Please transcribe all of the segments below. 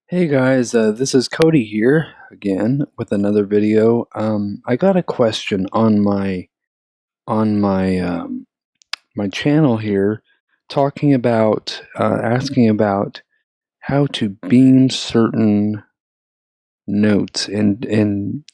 Hey guys, this is Cody here again with another video. I got a question on my channel here, talking about asking about how to beam certain notes in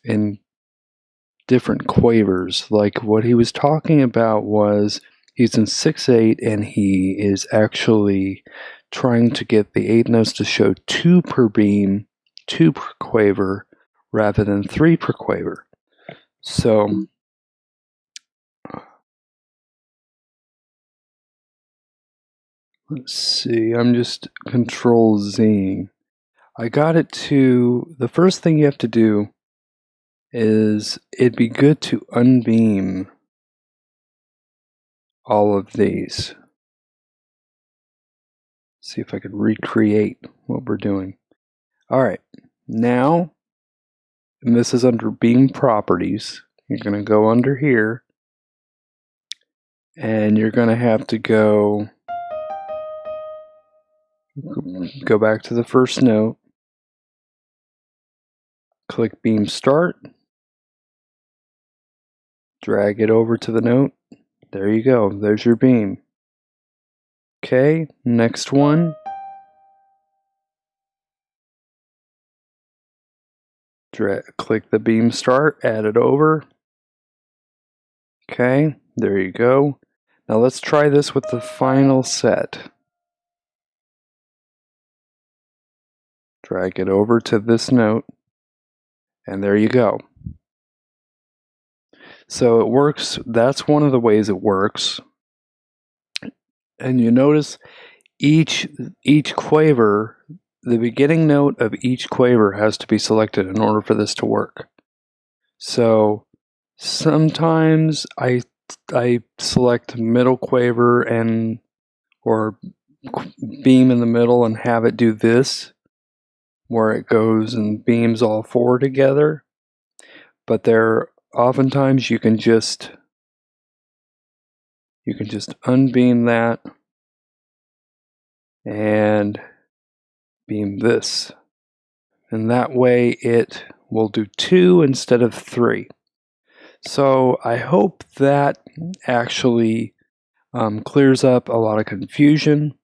different quavers. Like what he was talking about was he's in 6/8 and he is actually trying to get the 8 notes to show 2 per beam, 2 per quaver, rather than 3 per quaver. So let's see, I'm just Control Zing. I got it to, the first thing you have to do is it'd be good to unbeam all of these. See if I could recreate what we're doing. Alright, now, and this is under Beam Properties, you're going to go under here, and you're going to have to go back to the first note, click Beam Start, drag it over to the note, there you go, there's your beam. Okay, next one. Click the Beam Start, add it over. Okay, there you go. Now let's try this with the final set. Drag it over to this note, and there you go. So it works, that's one of the ways it works. And you notice each quaver, the beginning note of each quaver has to be selected in order for this to work. So sometimes I select middle quaver and or beam in the middle and have it do this, where it goes and beams all 4 together. But there oftentimes you can just unbeam that and beam this, and that way it will do 2 instead of 3. So I hope that actually clears up a lot of confusion.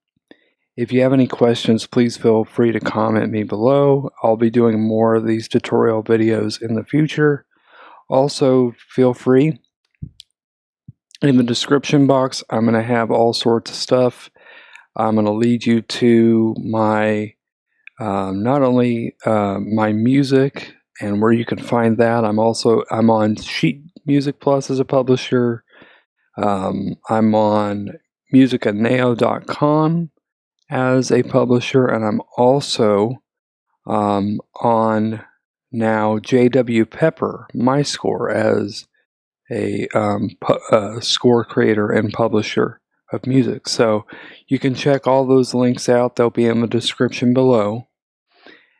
If you have any questions, please feel free to comment me below. I'll be doing more of these tutorial videos in the future. Also, feel free, in the description box, I'm going to have all sorts of stuff. I'm going to lead you to my, not only my music and where you can find that. I'm on Sheet Music Plus as a publisher. I'm on musicaneo.com as a publisher, and I'm also on now JW Pepper, my score, as a score creator and publisher of music. So you can check all those links out. They'll be in the description below.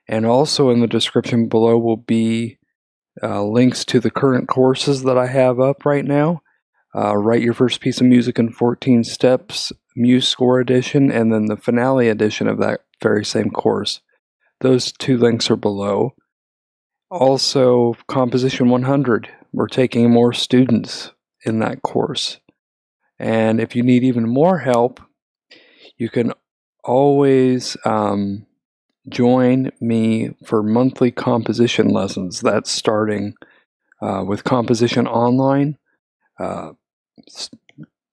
And also in the description below will be links to the current courses that I have up right now. Write Your First Piece of Music in 14 Steps, Muse Score edition, and then the finale edition of that very same course. Those 2 links are below. Also, Composition 100. We're taking more students in that course. And if you need even more help, you can always join me for monthly composition lessons. That's starting with CompositionOnline. As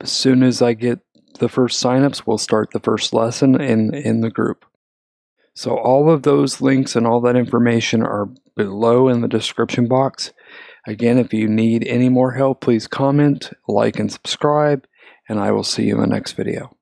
soon as I get the first signups, we'll start the first lesson in the group. So all of those links and all that information are below in the description box. Again, if you need any more help, please comment, like, and subscribe, and I will see you in the next video.